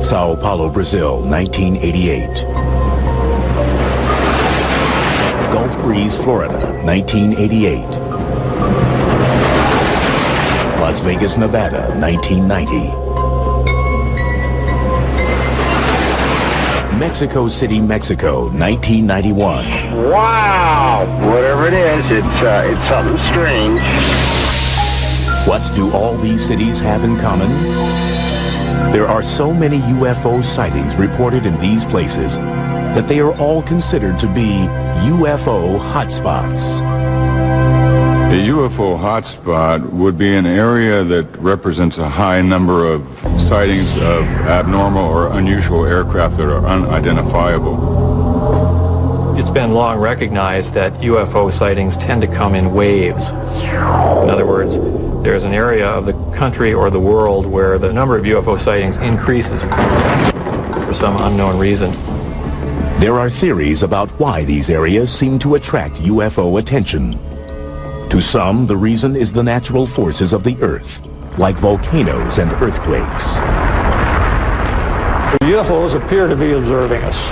Sao Paulo, Brazil, 1988. Gulf Breeze, Florida, 1988. Las Vegas, Nevada, 1990. Mexico City, Mexico, 1991. Wow! Whatever it is, it's something strange. What do all these cities have in common? There are so many UFO sightings reported in these places that they are all considered to be UFO hotspots. A UFO hotspot would be an area that represents a high number of sightings of abnormal or unusual aircraft that are unidentifiable. It's been long recognized that UFO sightings tend to come in waves. In other words, there's an area of the country or the world where the number of UFO sightings increases for some unknown reason. There are theories about why these areas seem to attract UFO attention. To some, the reason is the natural forces of the Earth, like volcanoes and earthquakes. The UFOs appear to be observing us.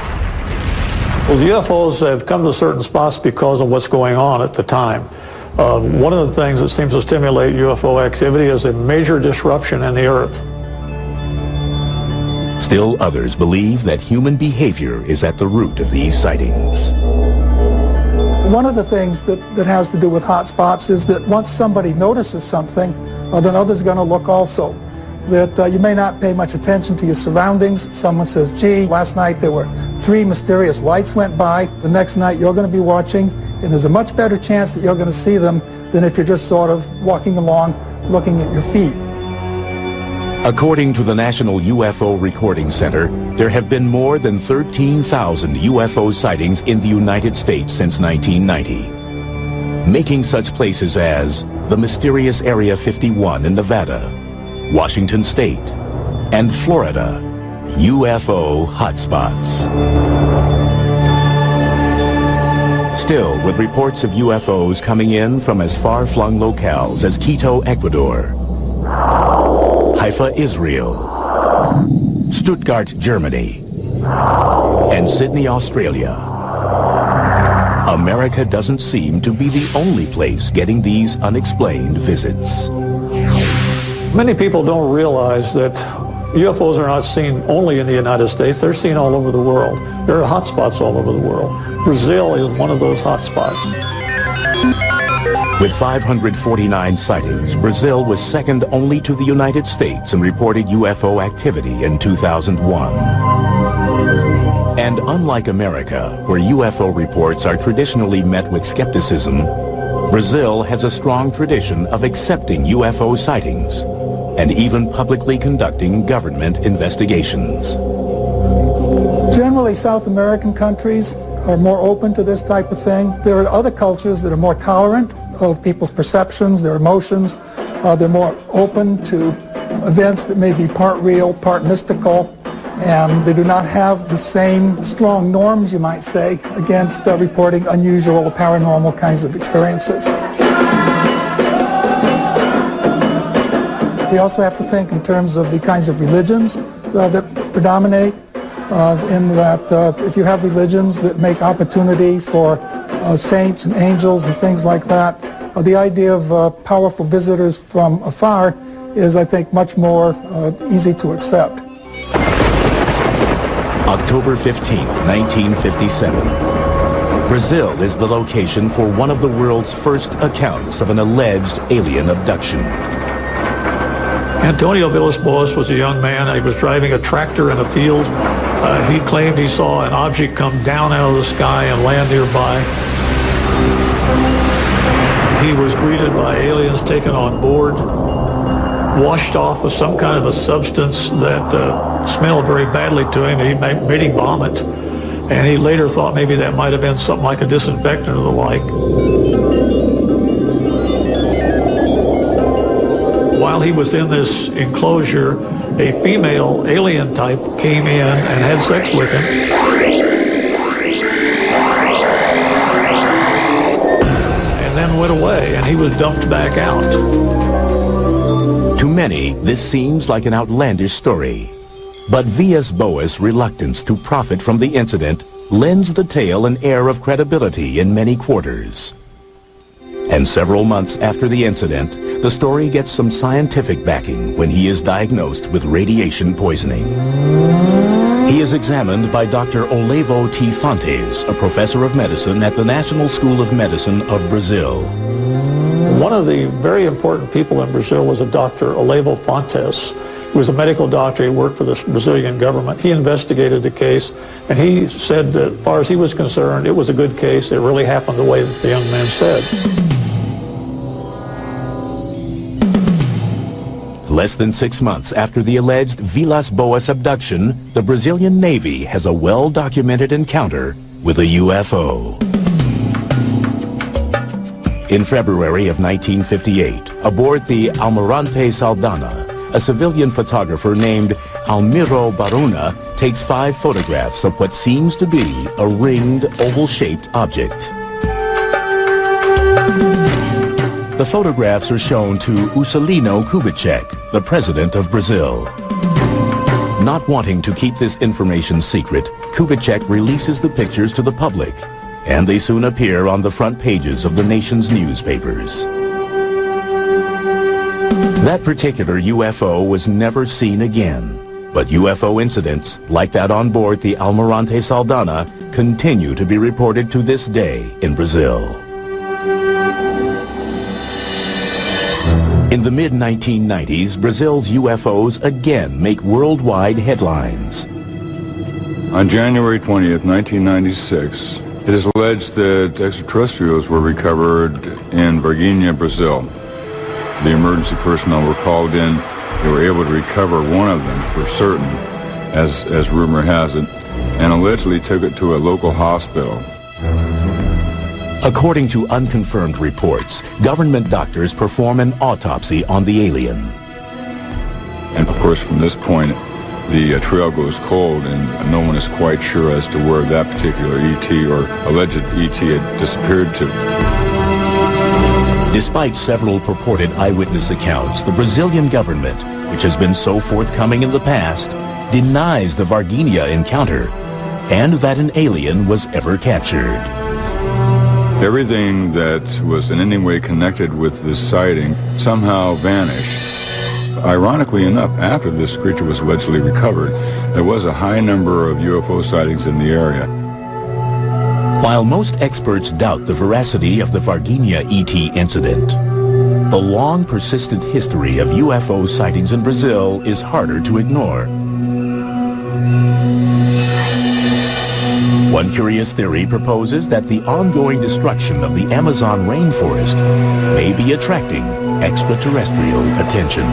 Well, the UFOs have come to certain spots because of what's going on at the time. One of the things that seems to stimulate UFO activity is a major disruption in the Earth. Still others believe that human behavior is at the root of these sightings. One of the things that has to do with hotspots is that once somebody notices something, then others are going to look also. That you may not pay much attention to your surroundings. Someone says, gee, last night there were 3 mysterious lights went by. The next night you're going to be watching, and there's a much better chance that you're going to see them than if you're just sort of walking along looking at your feet. According to the National UFO Recording Center, there have been more than 13,000 UFO sightings in the United States since 1990, making such places as the mysterious Area 51 in Nevada, Washington State, and Florida UFO hotspots. Still, with reports of UFOs coming in from as far-flung locales as Quito, Ecuador, Haifa, Israel, Stuttgart, Germany, and Sydney, Australia, America doesn't seem to be the only place getting these unexplained visits. Many people don't realize that UFOs are not seen only in the United States, they're seen all over the world. There are hotspots all over the world. Brazil is one of those hotspots. With 549 sightings, Brazil was second only to the United States in reported UFO activity in 2001. And unlike America, where UFO reports are traditionally met with skepticism, Brazil has a strong tradition of accepting UFO sightings and even publicly conducting government investigations. Generally, South American countries are more open to this type of thing. There are other cultures that are more tolerant of people's perceptions, their emotions. They're more open to events that may be part real, part mystical, and they do not have the same strong norms, you might say, against reporting unusual or paranormal kinds of experiences. We also have to think in terms of the kinds of religions that predominate, in that if you have religions that make opportunity for saints and angels and things like that, the idea of powerful visitors from afar is, I think, much more easy to accept. October 15th, 1957. Brazil is the location for one of the world's first accounts of an alleged alien abduction. Antonio Villas-Boas was a young man. He was driving a tractor in a field. He claimed he saw an object come down out of the sky and land nearby. He was greeted by aliens taken on board, washed off with some kind of a substance that smelled very badly to him. He made him vomit. And he later thought maybe that might have been something like a disinfectant or the like. While he was in this enclosure, a female alien type came in and had sex with him. And then went away, and he was dumped back out. To many, this seems like an outlandish story. But Villas-Boas' reluctance to profit from the incident lends the tale an air of credibility in many quarters. And several months after the incident, the story gets some scientific backing when he is diagnosed with radiation poisoning. He is examined by Dr. Olavo T. Fontes, a professor of medicine at the National School of Medicine of Brazil. One of the very important people in Brazil was a Dr. Olavo Fontes. He was a medical doctor. He worked for the Brazilian government. He investigated the case, and he said that as far as he was concerned, it was a good case. It really happened the way that the young man said. Less than 6 months after the alleged Villas-Boas abduction, the Brazilian Navy has a well-documented encounter with a UFO. In February of 1958, aboard the Almirante Saldanha, a civilian photographer named Almiro Baruna takes 5 photographs of what seems to be a ringed, oval-shaped object. The photographs are shown to Juscelino Kubitschek, the president of Brazil. Not wanting to keep this information secret, Kubitschek releases the pictures to the public, and they soon appear on the front pages of the nation's newspapers. That particular UFO was never seen again, but UFO incidents like that on board the Almirante Saldanha continue to be reported to this day in Brazil. In the mid-1990s, Brazil's UFOs again make worldwide headlines. On January 20th, 1996, it is alleged that extraterrestrials were recovered in Varginha, Brazil. The emergency personnel were called in. They were able to recover one of them for certain, as rumor has it, and allegedly took it to a local hospital. According to unconfirmed reports, government doctors perform an autopsy on the alien. And of course, from this point, the trail goes cold, and no one is quite sure as to where that particular ET or alleged ET had disappeared to. Despite several purported eyewitness accounts, the Brazilian government, which has been so forthcoming in the past, denies the Varginha encounter and that an alien was ever captured. Everything that was in any way connected with this sighting somehow vanished. Ironically enough, after this creature was allegedly recovered, there was a high number of UFO sightings in the area. While most experts doubt the veracity of the Varginha ET incident, the long persistent history of UFO sightings in Brazil is harder to ignore. One curious theory proposes that the ongoing destruction of the Amazon rainforest may be attracting extraterrestrial attention.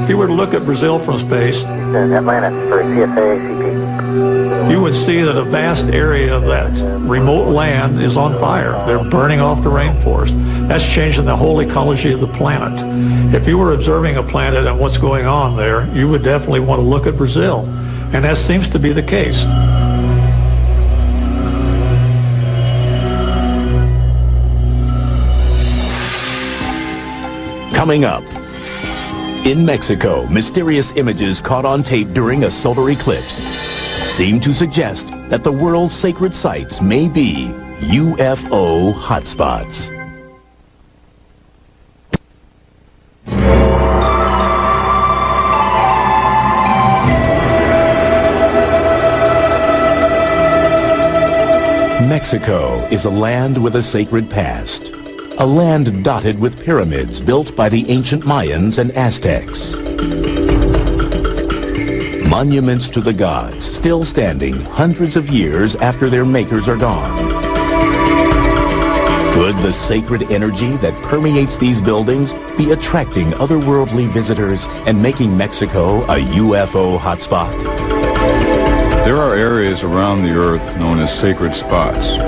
If you were to look at Brazil from space, Atlanta for CSA, you would see that a vast area of that remote land is on fire. They're burning off the rainforest. That's changing the whole ecology of the planet. If you were observing a planet and what's going on there, you would definitely want to look at Brazil. And that seems to be the case. Coming up, in Mexico, mysterious images caught on tape during a solar eclipse seem to suggest that the world's sacred sites may be UFO hotspots. Mexico is a land with a sacred past. A land dotted with pyramids built by the ancient Mayans and Aztecs. Monuments to the gods still standing hundreds of years after their makers are gone. Could the sacred energy that permeates these buildings be attracting otherworldly visitors and making Mexico a UFO hotspot? There are areas around the Earth known as sacred spots.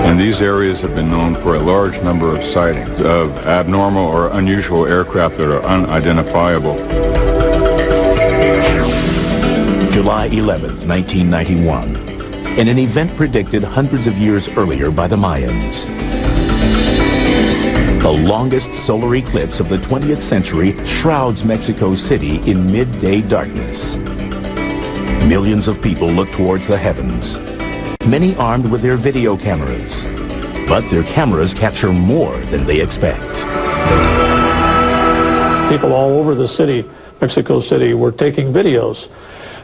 And these areas have been known for a large number of sightings of abnormal or unusual aircraft that are unidentifiable. July 11th, 1991, in an event predicted hundreds of years earlier by the Mayans. The longest solar eclipse of the 20th century shrouds Mexico City in midday darkness. Millions of people look towards the heavens, many armed with their video cameras. But their cameras capture more than they expect. People all over the city, Mexico City, were taking videos.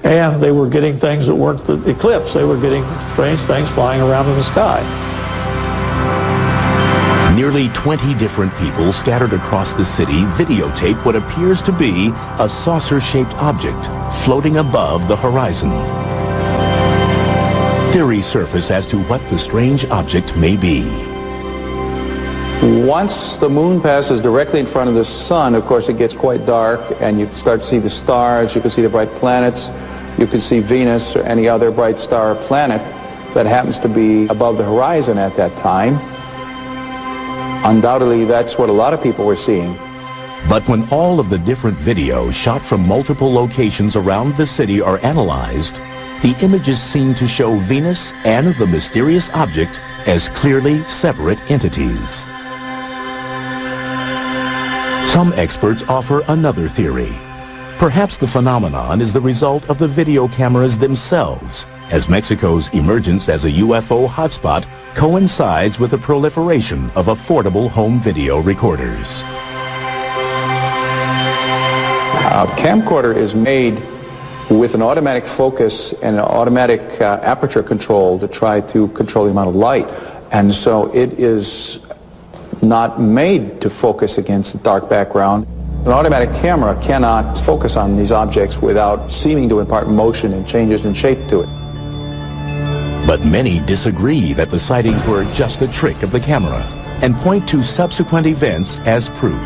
And they were getting things that weren't the eclipse. They were getting strange things flying around in the sky. Nearly 20 different people scattered across the city videotape what appears to be a saucer-shaped object floating above the horizon. Theories surface as to what the strange object may be. Once the moon passes directly in front of the sun, of course, it gets quite dark, and you can start to see the stars, you can see the bright planets, you can see Venus or any other bright star or planet that happens to be above the horizon at that time. Undoubtedly, that's what a lot of people were seeing. But when all of the different videos shot from multiple locations around the city are analyzed, the images seem to show Venus and the mysterious object as clearly separate entities. Some experts offer another theory. Perhaps the phenomenon is the result of the video cameras themselves, as Mexico's emergence as a UFO hotspot coincides with the proliferation of affordable home video recorders. A camcorder is made with an automatic focus and an automatic aperture control to try to control the amount of light. And so it is not made to focus against a dark background. An automatic camera cannot focus on these objects without seeming to impart motion and changes in shape to it. But many disagree that the sightings were just a trick of the camera and point to subsequent events as proof.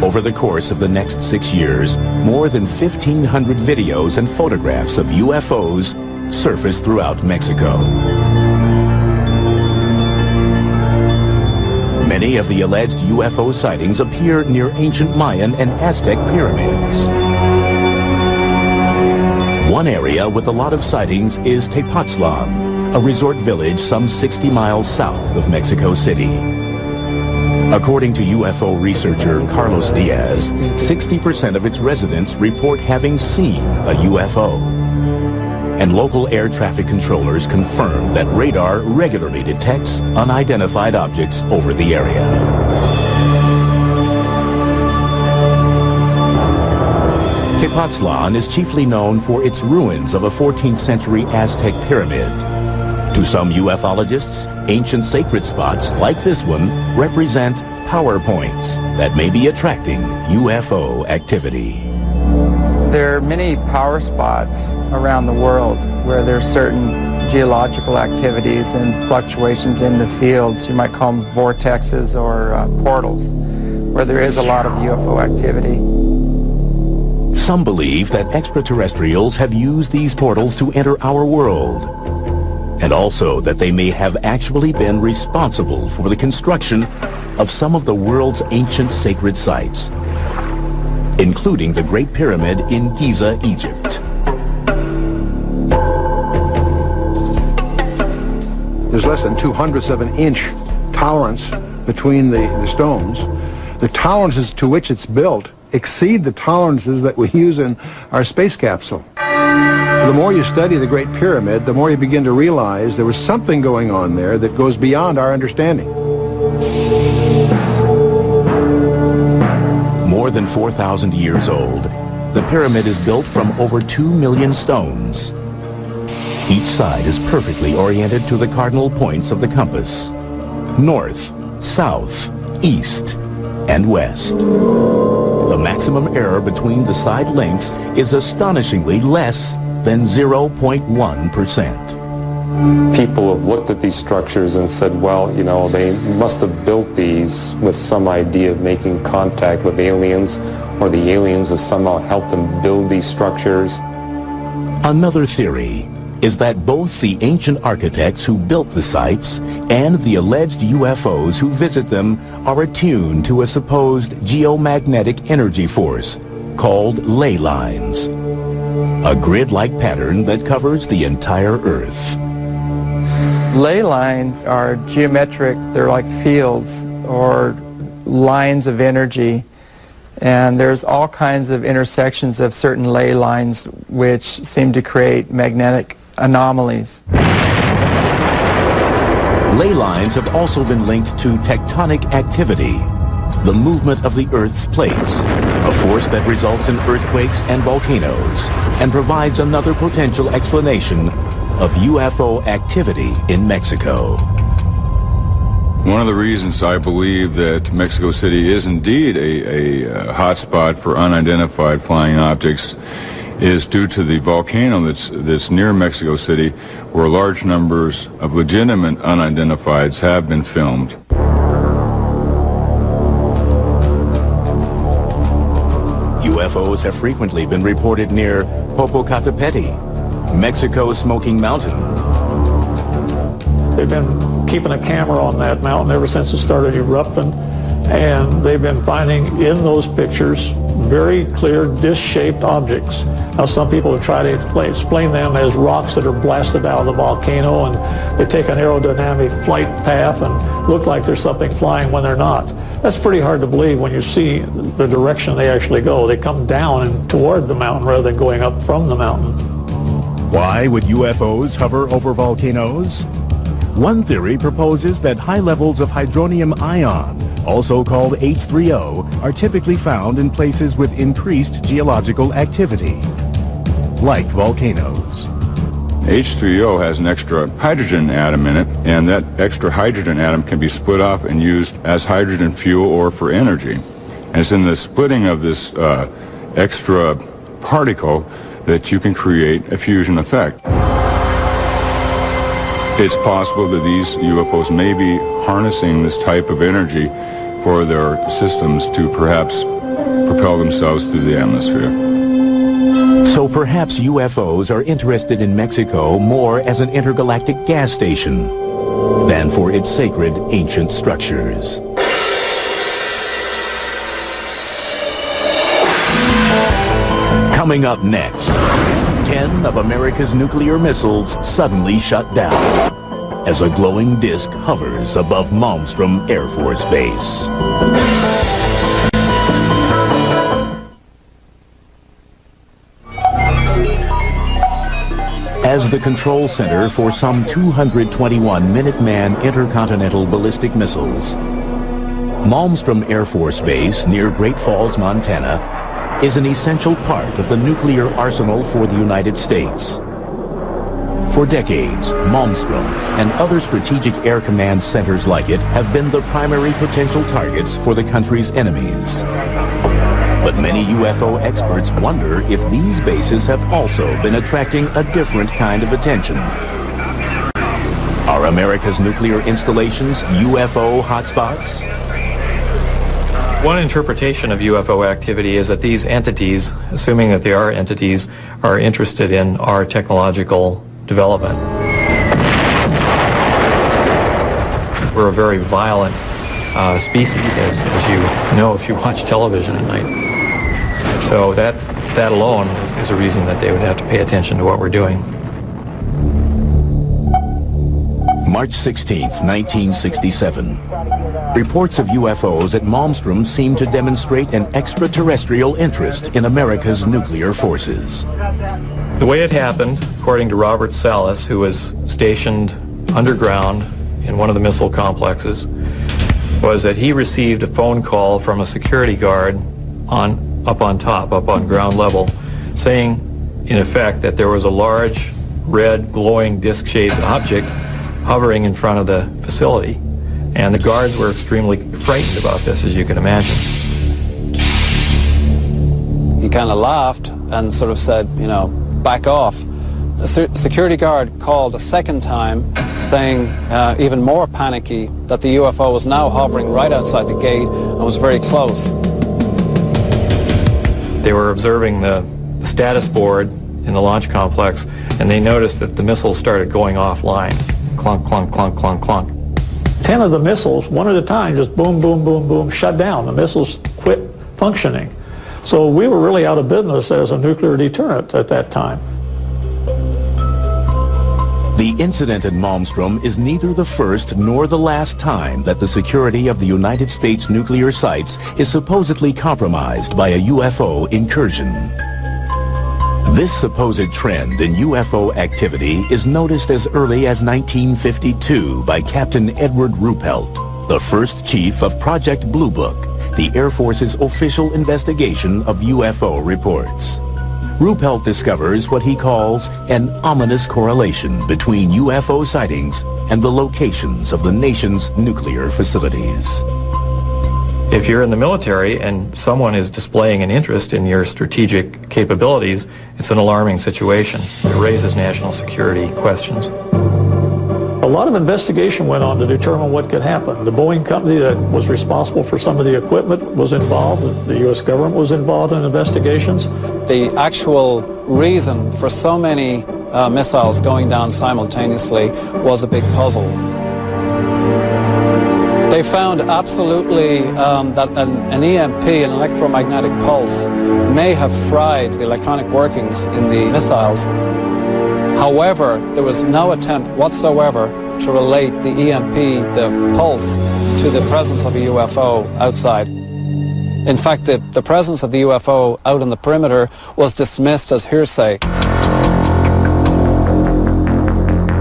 Over the course of the next 6 years, more than 1,500 videos and photographs of UFOs surfaced throughout Mexico. Many of the alleged UFO sightings appear near ancient Mayan and Aztec pyramids. One area with a lot of sightings is Tepoztlan, a resort village some 60 miles south of Mexico City. According to UFO researcher Carlos Diaz, 60% of its residents report having seen a UFO. And local air traffic controllers confirm that radar regularly detects unidentified objects over the area. Tepoztlan is chiefly known for its ruins of a 14th century Aztec pyramid. To some ufologists, ancient sacred spots like this one represent power points that may be attracting UFO activity. There are many power spots around the world where there's certain geological activities and fluctuations in the fields. You might call them vortexes or portals, where there is a lot of UFO activity. Some believe that extraterrestrials have used these portals to enter our world, and also that they may have actually been responsible for the construction of some of the world's ancient sacred sites, including the Great Pyramid in Giza, Egypt. There's less than 2/100ths of an inch tolerance between the stones. The tolerances to which it's built exceed the tolerances that we use in our space capsule. The more you study the Great Pyramid, the more you begin to realize there was something going on there that goes beyond our understanding. More than 4,000 years old, the pyramid is built from over 2 million stones. Each side is perfectly oriented to the cardinal points of the compass: north, south, east, and west. The maximum error between the side lengths is astonishingly less than 0.1%. People have looked at these structures and said, well, you know, they must have built these with some idea of making contact with aliens, or the aliens have somehow helped them build these structures. Another theory is that both the ancient architects who built the sites and the alleged UFOs who visit them are attuned to a supposed geomagnetic energy force called ley lines, a grid-like pattern that covers the entire Earth. Ley lines are geometric, they're like fields or lines of energy, and there's all kinds of intersections of certain ley lines which seem to create magnetic anomalies. Ley lines have also been linked to tectonic activity, the movement of the Earth's plates, a force that results in earthquakes and volcanoes, and provides another potential explanation of UFO activity in Mexico. One of the reasons I believe that Mexico City is indeed a hotspot for unidentified flying objects is due to the volcano that's near Mexico City, where large numbers of legitimate unidentifieds have been filmed. UFOs have frequently been reported near Popocatépetl, Mexico's Smoking Mountain. They've been keeping a camera on that mountain ever since it started erupting, and they've been finding in those pictures very clear disc-shaped objects. Now, some people have tried to explain them as rocks that are blasted out of the volcano, and they take an aerodynamic flight path and look like there's something flying when they're not. That's pretty hard to believe when you see the direction they actually go. They come down and toward the mountain rather than going up from the mountain. Why would UFOs hover over volcanoes? One theory proposes that high levels of hydronium ion, also called H3O, are typically found in places with increased geological activity, like volcanoes. H3O has an extra hydrogen atom in it, and that extra hydrogen atom can be split off and used as hydrogen fuel or for energy. And it's in the splitting of this extra particle that you can create a fusion effect. It's possible that these UFOs may be harnessing this type of energy for their systems to perhaps propel themselves through the atmosphere. So perhaps UFOs are interested in Mexico more as an intergalactic gas station than for its sacred ancient structures. Coming up next, 10 of America's nuclear missiles suddenly shut down as a glowing disk hovers above Malmstrom Air Force Base. As the control center for some 221 Minuteman intercontinental ballistic missiles, Malmstrom Air Force Base near Great Falls, Montana, is an essential part of the nuclear arsenal for the United States. For decades, Malmstrom and other strategic air command centers like it have been the primary potential targets for the country's enemies. But many UFO experts wonder if these bases have also been attracting a different kind of attention. Are America's nuclear installations UFO hotspots? One interpretation of UFO activity is that these entities, assuming that they are entities, are interested in our technological development. We're a very violent species, as you know if you watch television at night. So that alone is a reason that they would have to pay attention to what we're doing. March 16th, 1967. Reports of UFOs at Malmstrom seem to demonstrate an extraterrestrial interest in America's nuclear forces. The way it happened, according to Robert Salas, who was stationed underground in one of the missile complexes, was that he received a phone call from a security guard up on ground level, saying, in effect, that there was a large, red, glowing, disc-shaped object hovering in front of the facility. And the guards were extremely frightened about this, as you can imagine. He kind of laughed and sort of said, you know, back off. The security guard called a second time, saying, even more panicky, that the UFO was now hovering right outside the gate and was very close. They were observing the status board in the launch complex, and they noticed that the missiles started going offline. Clunk, clunk, clunk, clunk, clunk. 10 of the missiles, one at a time, just boom, boom, boom, boom, shut down. The missiles quit functioning. So we were really out of business as a nuclear deterrent at that time. The incident in Malmstrom is neither the first nor the last time that the security of the United States nuclear sites is supposedly compromised by a UFO incursion. This supposed trend in UFO activity is noticed as early as 1952 by Captain Edward Ruppelt, the first chief of Project Blue Book, the Air Force's official investigation of UFO reports. Ruppelt discovers what he calls an ominous correlation between UFO sightings and the locations of the nation's nuclear facilities. If you're in the military and someone is displaying an interest in your strategic capabilities, it's an alarming situation. It raises national security questions. A lot of investigation went on to determine what could happen. The Boeing company that was responsible for some of the equipment was involved. The U.S. government was involved in investigations. The actual reason for so many missiles going down simultaneously was a big puzzle. They found absolutely that an EMP, an electromagnetic pulse, may have fried the electronic workings in the missiles. However, there was no attempt whatsoever to relate the EMP, the pulse, to the presence of a UFO outside. In fact, the presence of the UFO out on the perimeter was dismissed as hearsay.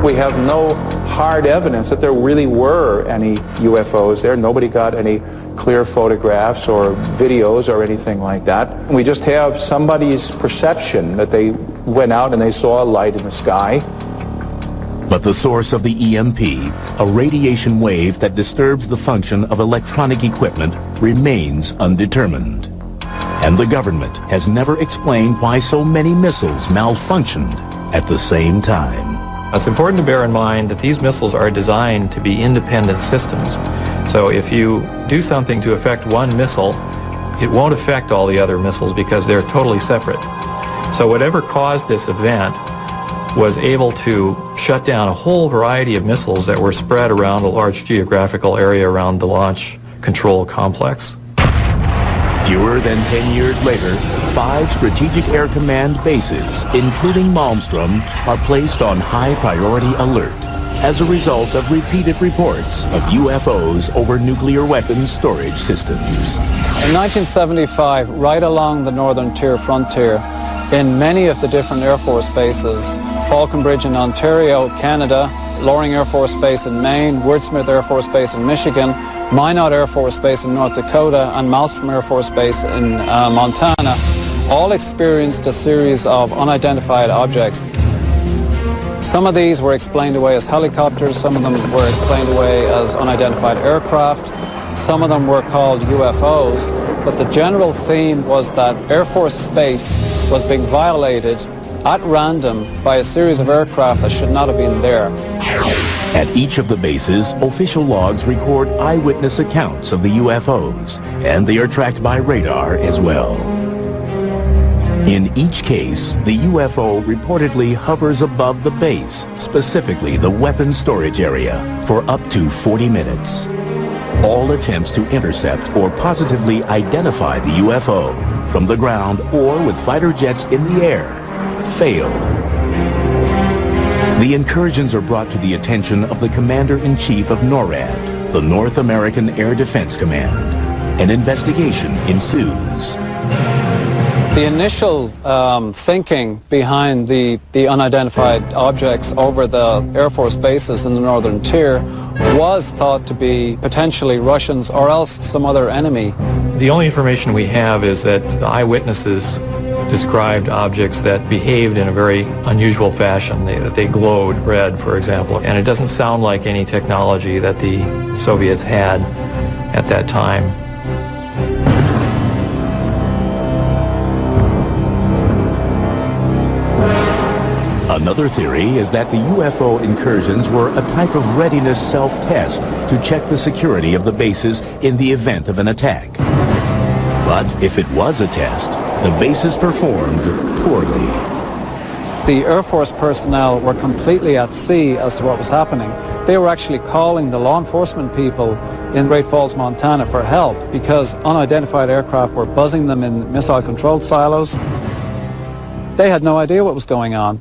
We have no hard evidence that there really were any UFOs there. Nobody got any clear photographs or videos or anything like that. We just have somebody's perception that they went out and they saw a light in the sky. But the source of the EMP, a radiation wave that disturbs the function of electronic equipment, remains undetermined. And the government has never explained why so many missiles malfunctioned at the same time. It's important to bear in mind that these missiles are designed to be independent systems. So if you do something to affect one missile, it won't affect all the other missiles because they're totally separate. So whatever caused this event was able to shut down a whole variety of missiles that were spread around a large geographical area around the launch control complex. Fewer than 10 years later, 5 Strategic Air Command bases, including Malmstrom, are placed on high priority alert as a result of repeated reports of UFOs over nuclear weapons storage systems. In 1975, right along the northern tier frontier, in many of the different Air Force bases, Falconbridge in Ontario, Canada, Loring Air Force Base in Maine, Woodsmith Air Force Base in Michigan, Minot Air Force Base in North Dakota, and Malmstrom Air Force Base in Montana, all experienced a series of unidentified objects. Some of these were explained away as helicopters, some of them were explained away as unidentified aircraft, some of them were called UFOs, but the general theme was that Air Force space was being violated at random by a series of aircraft that should not have been there. At each of the bases, official logs record eyewitness accounts of the UFOs, and they are tracked by radar as well. In each case, the UFO reportedly hovers above the base, specifically the weapons storage area, for up to 40 minutes. All attempts to intercept or positively identify the UFO from the ground or with fighter jets in the air fail. The incursions are brought to the attention of the Commander-in-Chief of NORAD, the North American Air Defense Command. An investigation ensues. The initial thinking behind the unidentified objects over the Air Force bases in the northern tier was thought to be potentially Russians or else some other enemy. The only information we have is that the eyewitnesses described objects that behaved in a very unusual fashion, that they glowed red, for example, and it doesn't sound like any technology that the Soviets had at that time. Another theory is that the UFO incursions were a type of readiness self-test to check the security of the bases in the event of an attack. But if it was a test, the bases performed poorly. The Air Force personnel were completely at sea as to what was happening. They were actually calling the law enforcement people in Great Falls, Montana for help because unidentified aircraft were buzzing them in missile-controlled silos. They had no idea what was going on.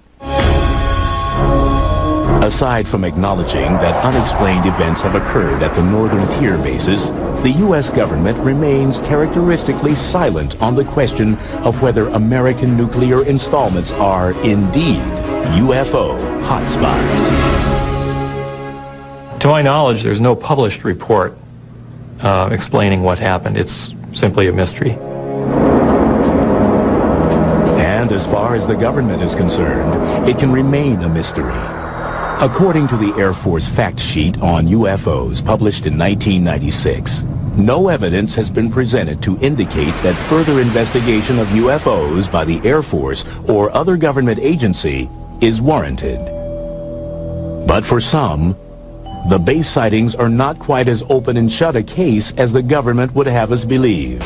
Aside from acknowledging that unexplained events have occurred at the northern tier bases, the U.S. government remains characteristically silent on the question of whether American nuclear installments are indeed UFO hotspots. To my knowledge, there's no published report explaining what happened. It's simply a mystery. And as far as the government is concerned, it can remain a mystery. According to the Air Force fact sheet on UFOs published in 1996, no evidence has been presented to indicate that further investigation of UFOs by the Air Force or other government agency is warranted. But for some, the base sightings are not quite as open and shut a case as the government would have us believe.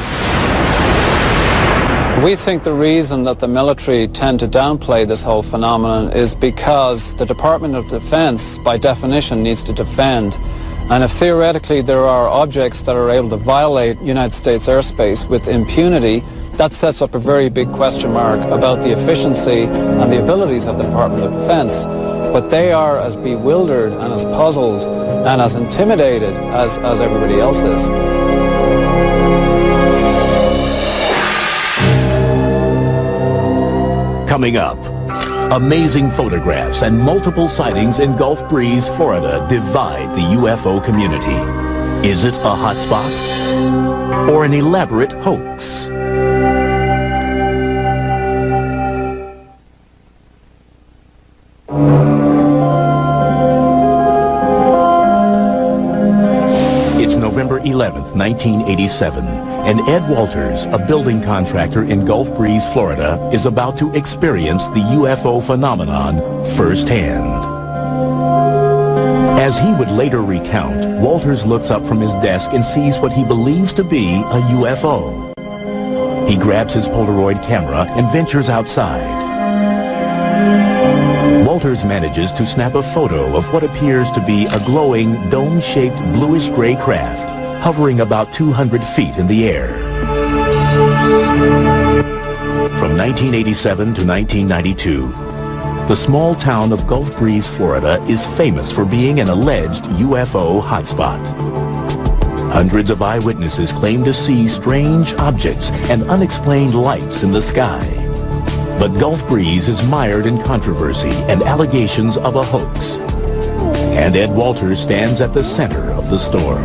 We think the reason that the military tend to downplay this whole phenomenon is because the Department of Defense, by definition, needs to defend. And if theoretically there are objects that are able to violate United States airspace with impunity, that sets up a very big question mark about the efficiency and the abilities of the Department of Defense. But they are as bewildered and as puzzled and as intimidated as everybody else is. Coming up, amazing photographs and multiple sightings in Gulf Breeze, Florida divide the UFO community. Is it a hotspot or an elaborate hoax? It's November 11th, 1987, and Ed Walters, a building contractor in Gulf Breeze, Florida, is about to experience the UFO phenomenon firsthand. As he would later recount, Walters looks up from his desk and sees what he believes to be a UFO. He grabs his Polaroid camera and ventures outside. Walters manages to snap a photo of what appears to be a glowing, dome-shaped bluish-gray craft hovering about 200 feet in the air. From 1987 to 1992, the small town of Gulf Breeze, Florida is famous for being an alleged UFO hotspot. Hundreds of eyewitnesses claim to see strange objects and unexplained lights in the sky. But Gulf Breeze is mired in controversy and allegations of a hoax. And Ed Walters stands at the center of the storm.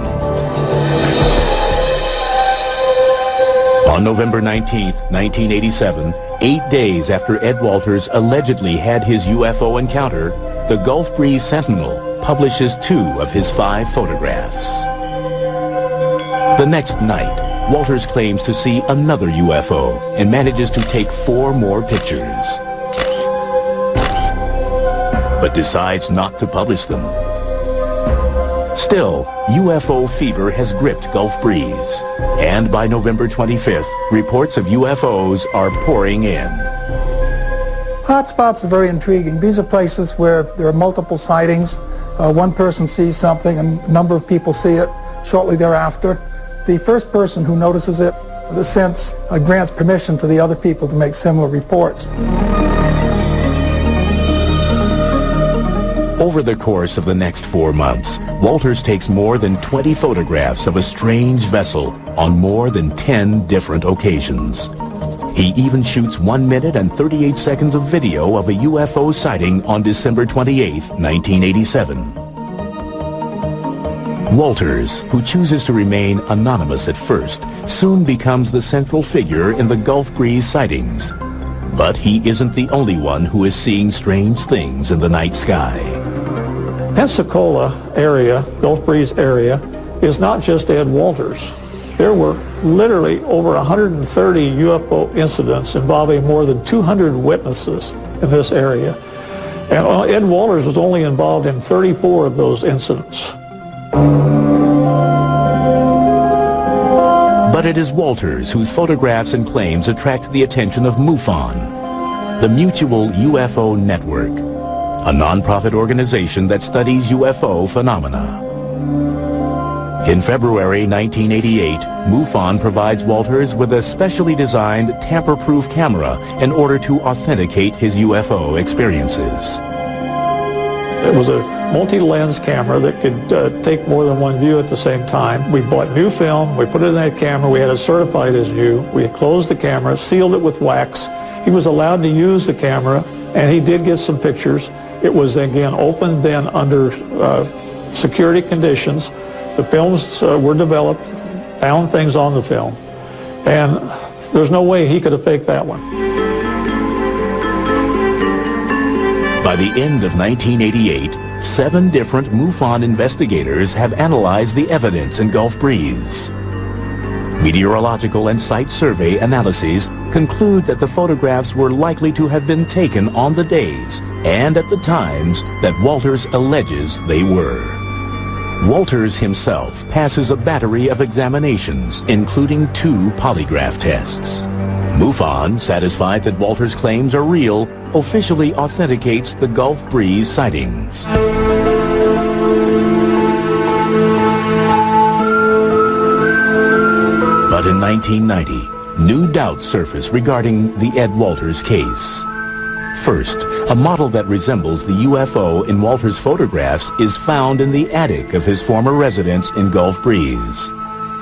On November 19th, 1987, 8 days after Ed Walters allegedly had his UFO encounter, the Gulf Breeze Sentinel publishes 2 of his 5 photographs. The next night, Walters claims to see another UFO and manages to take 4 more pictures, but decides not to publish them. Still, UFO fever has gripped Gulf Breeze, and by November 25th, reports of UFOs are pouring in. Hotspots are very intriguing. These are places where there are multiple sightings. One person sees something and a number of people see it shortly thereafter. The first person who notices it, the sense grants permission to the other people to make similar reports. Over the course of the next 4 months, Walters takes more than 20 photographs of a strange vessel on more than 10 different occasions. He even shoots 1 minute and 38 seconds of video of a UFO sighting on December 28, 1987. Walters, who chooses to remain anonymous at first, soon becomes the central figure in the Gulf Breeze sightings. But he isn't the only one who is seeing strange things in the night sky. Pensacola area, Gulf Breeze area, is not just Ed Walters. There were literally over 130 UFO incidents involving more than 200 witnesses in this area. And Ed Walters was only involved in 34 of those incidents. But it is Walters whose photographs and claims attract the attention of MUFON, the Mutual UFO Network, a non-profit organization that studies UFO phenomena. In February 1988, MUFON provides Walters with a specially designed tamper-proof camera in order to authenticate his UFO experiences. It was a multi-lens camera that could take more than one view at the same time. We bought new film, we put it in that camera, we had it certified as new. We had closed the camera, sealed it with wax. He was allowed to use the camera, and he did get some pictures. It was, again, opened then under security conditions. The films were developed, found things on the film, and there's no way he could have faked that one. By the end of 1988, 7 different MUFON investigators have analyzed the evidence in Gulf Breeze. Meteorological and site survey analyses conclude that the photographs were likely to have been taken on the days and at the times that Walters alleges they were. Walters himself passes a battery of examinations, including 2 polygraph tests. MUFON, satisfied that Walters' claims are real, officially authenticates the Gulf Breeze sightings. But in 1990, new doubts surface regarding the Ed Walters case. First, a model that resembles the UFO in Walters' photographs is found in the attic of his former residence in Gulf Breeze.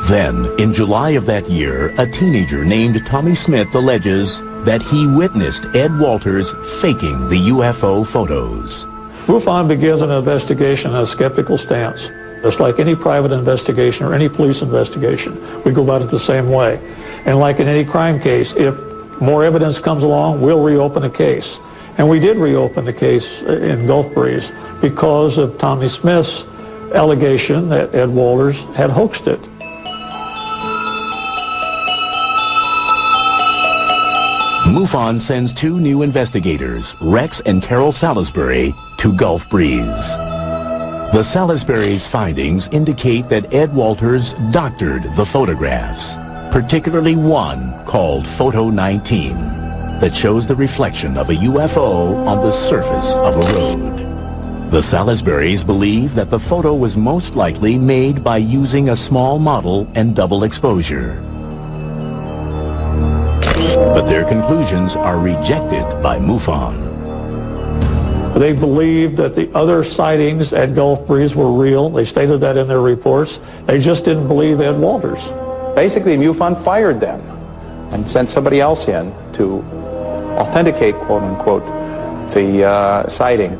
Then, in July of that year, a teenager named Tommy Smith alleges that he witnessed Ed Walters faking the UFO photos. MUFON begins an investigation on a skeptical stance. Just like any private investigation or any police investigation, we go about it the same way. And like in any crime case, if more evidence comes along, we'll reopen a case. And we did reopen the case in Gulf Breeze because of Tommy Smith's allegation that Ed Walters had hoaxed it. MUFON sends 2 new investigators, Rex and Carol Salisbury, to Gulf Breeze. The Salisbury's findings indicate that Ed Walters doctored the photographs, particularly one called Photo 19, that shows the reflection of a UFO on the surface of a road. The Salisburys believe that the photo was most likely made by using a small model and double exposure. But their conclusions are rejected by MUFON. They believed that the other sightings at Gulf Breeze were real. They stated that in their reports. They just didn't believe Ed Walters. Basically, MUFON fired them and sent somebody else in to authenticate, quote-unquote, the sighting.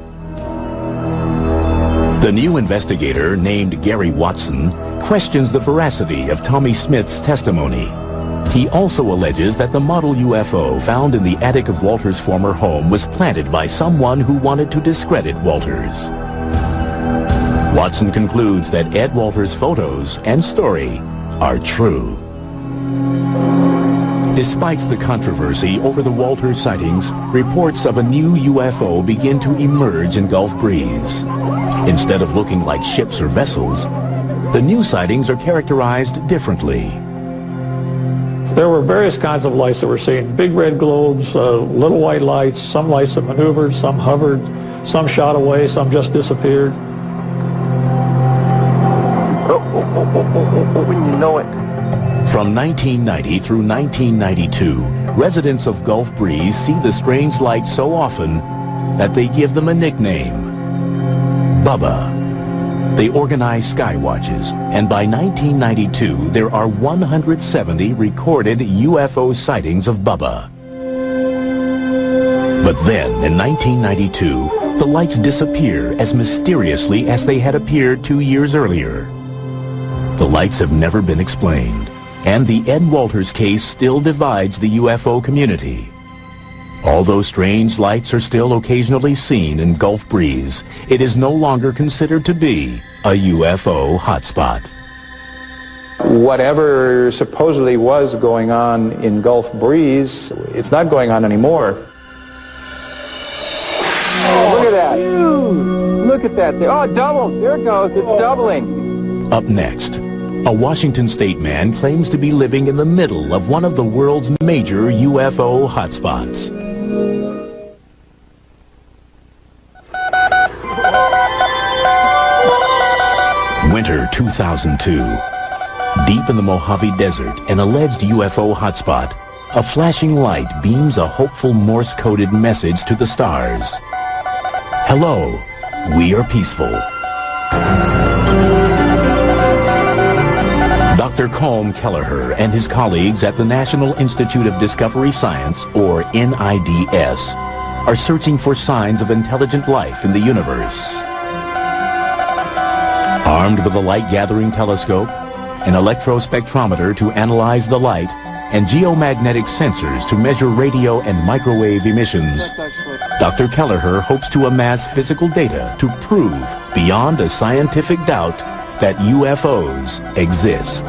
The new investigator, named Gary Watson, questions the veracity of Tommy Smith's testimony. He also alleges that the model UFO found in the attic of Walters' former home was planted by someone who wanted to discredit Walters. Watson concludes that Ed Walters' photos and story are true. Despite the controversy over the Walters sightings, reports of a new UFO begin to emerge in Gulf Breeze. Instead of looking like ships or vessels, the new sightings are characterized differently. There were various kinds of lights that were seen. Big red globes, little white lights, some lights that maneuvered, some hovered, some shot away, some just disappeared. Wouldn't you know it? From 1990 through 1992, residents of Gulf Breeze see the strange lights so often that they give them a nickname, Bubba. They organize sky watches, and by 1992, there are 170 recorded UFO sightings of Bubba. But then, in 1992, the lights disappear as mysteriously as they had appeared 2 years earlier. The lights have never been explained, and the Ed Walters case still divides the UFO community. Although strange lights are still occasionally seen in Gulf Breeze, it is no longer considered to be a UFO hotspot. Whatever supposedly was going on in Gulf Breeze, it's not going on anymore. Oh, look at that. Look at that. Oh, double. There it goes. It's doubling. Up next, a Washington state man claims to be living in the middle of one of the world's major UFO hotspots. Winter 2002. Deep in the Mojave Desert, an alleged UFO hotspot, a flashing light beams a hopeful Morse-coded message to the stars. Hello, we are peaceful. Dr. Colm Kelleher and his colleagues at the National Institute of Discovery Science, or NIDS, are searching for signs of intelligent life in the universe. Armed with a light-gathering telescope, an electrospectrometer to analyze the light, and geomagnetic sensors to measure radio and microwave emissions, Dr. Kelleher hopes to amass physical data to prove, beyond a scientific doubt, that UFOs exist.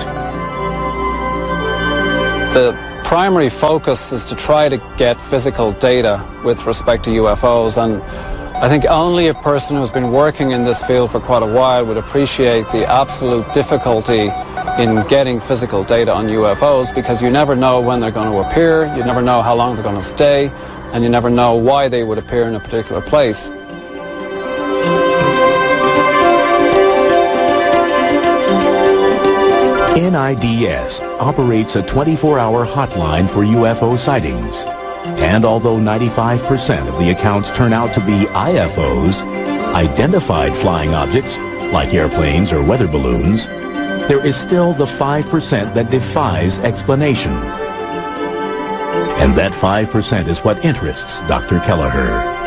The primary focus is to try to get physical data with respect to UFOs, and I think only a person who's been working in this field for quite a while would appreciate the absolute difficulty in getting physical data on UFOs, because you never know when they're going to appear, you never know how long they're going to stay, and you never know why they would appear in a particular place. NIDS operates a 24-hour hotline for UFO sightings. And although 95% of the accounts turn out to be IFOs, identified flying objects, like airplanes or weather balloons, there is still the 5% that defies explanation. And that 5% is what interests Dr. Kelleher.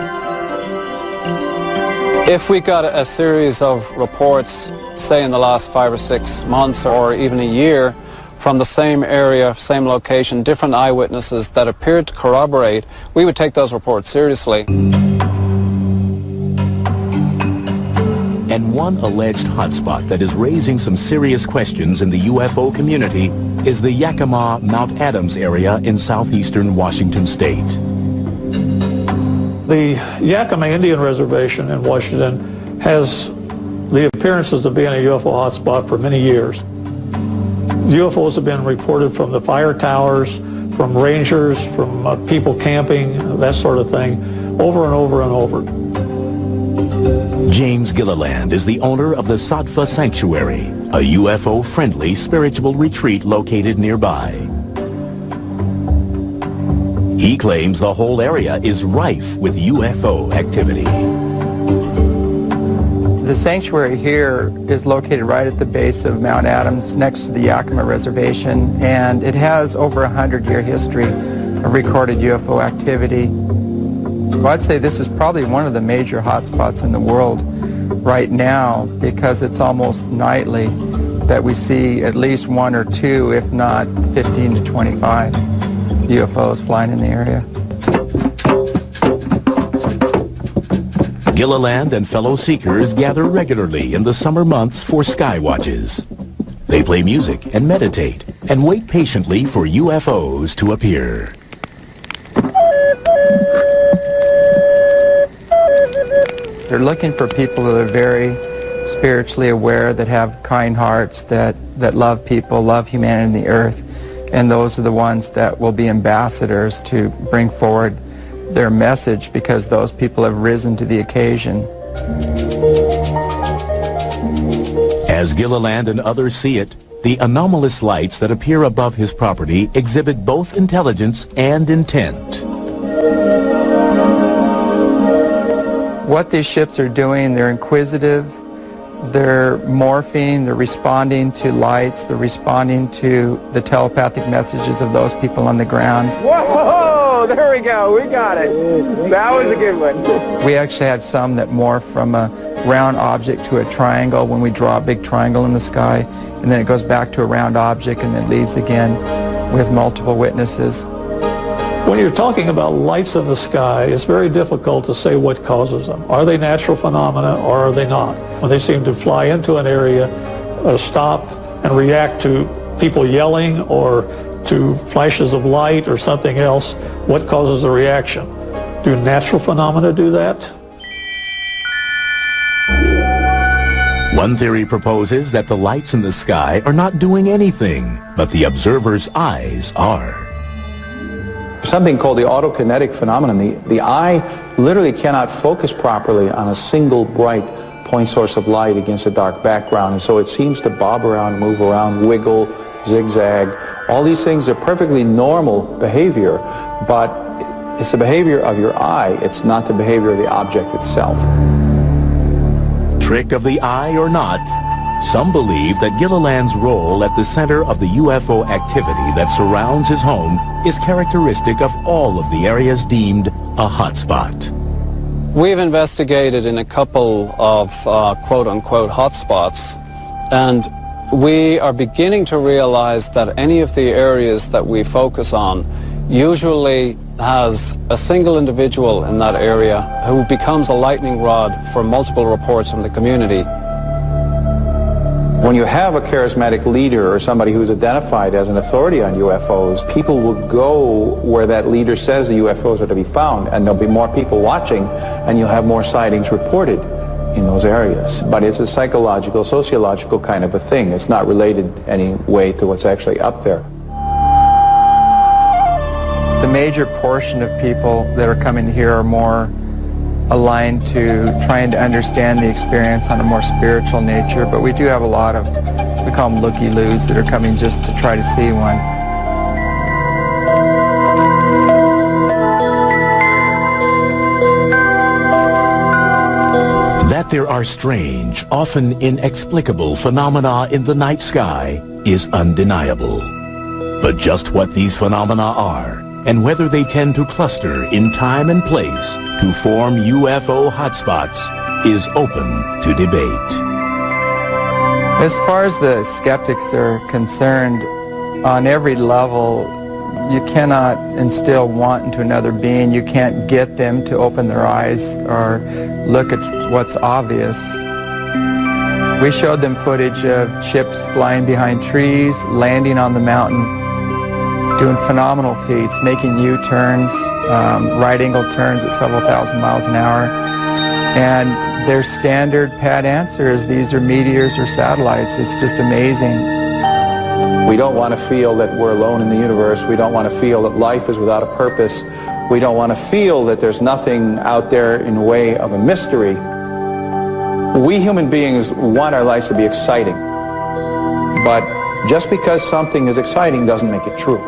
If we got a series of reports, say in the last 5 or 6 months or even a year, from the same area, same location, different eyewitnesses that appeared to corroborate, we would take those reports seriously. And one alleged hotspot that is raising some serious questions in the UFO community is the Yakima Mount Adams area in southeastern Washington state. The Yakima Indian Reservation in Washington has the appearances of being a UFO hotspot for many years. UFOs have been reported from the fire towers, from rangers, from people camping, that sort of thing, over and over and over. James Gilliland is the owner of the Sattva Sanctuary, a UFO-friendly spiritual retreat located nearby. He claims the whole area is rife with UFO activity. The sanctuary here is located right at the base of Mount Adams, next to the Yakima Reservation, and it has over a 100-year history of recorded UFO activity. Well, I'd say this is probably one of the major hotspots in the world right now, because it's almost nightly that we see at least 1 or 2, if not 15 to 25 UFOs flying in the area. Gilliland and fellow seekers gather regularly in the summer months for sky watches. They play music and meditate and wait patiently for UFOs to appear. They're looking for people that are very spiritually aware, that have kind hearts, that love people, love humanity and the earth, and those are the ones that will be ambassadors to bring forward their message, because those people have risen to the occasion. As Gilliland and others see it, the anomalous lights that appear above his property exhibit both intelligence and intent. What these ships are doing, they're inquisitive, they're morphing, they're responding to lights, they're responding to the telepathic messages of those people on the ground. Whoa! There we go. We got it. That was a good one. We actually have some that morph from a round object to a triangle when we draw a big triangle in the sky, and then it goes back to a round object and then leaves again with multiple witnesses. When you're talking about lights in the sky, it's very difficult to say what causes them. Are they natural phenomena or are they not? When they seem to fly into an area, stop and react to people yelling or to flashes of light or something else, what causes the reaction? Do natural phenomena do that? One theory proposes that the lights in the sky are not doing anything, but the observer's eyes are. Something called the autokinetic phenomenon. The eye literally cannot focus properly on a single bright point source of light against a dark background, and so it seems to bob around, move around, wiggle, zigzag. All these things are perfectly normal behavior, but it's the behavior of your eye. It's not the behavior of the object itself. trick of the eye or not, some believe that Gilliland's role at the center of the UFO activity that surrounds his home is characteristic of all of the areas deemed a hotspot. We've investigated in a couple of quote-unquote hotspots, and we are beginning to realize that any of the areas that we focus on usually has a single individual in that area who becomes a lightning rod for multiple reports from the community. When you have a charismatic leader or somebody who's identified as an authority on UFOs, people will go where that leader says the UFOs are to be found, and there'll be more people watching, and you'll have more sightings reported in those areas. But it's a psychological, sociological kind of a thing. It's not related any way to what's actually up there. The major portion of people that are coming here are more aligned to trying to understand the experience on a more spiritual nature, but we do have a lot of, we call them looky-loos, that are coming just to try to see one. That there are strange, often inexplicable phenomena in the night sky is undeniable. But just what these phenomena are, and whether they tend to cluster in time and place to form UFO hotspots, is open to debate. As far as the skeptics are concerned, on every level, you cannot instill want into another being. You can't get them to open their eyes or look at what's obvious. We showed them footage of ships flying behind trees, landing on the mountain, doing phenomenal feats, making U-turns, right-angle turns at several thousand miles an hour. And their standard pat answer is these are meteors or satellites. It's just amazing. We don't want to feel that we're alone in the universe. We don't want to feel that life is without a purpose. We don't want to feel that there's nothing out there in the way of a mystery. We human beings want our lives to be exciting. But just because something is exciting doesn't make it true.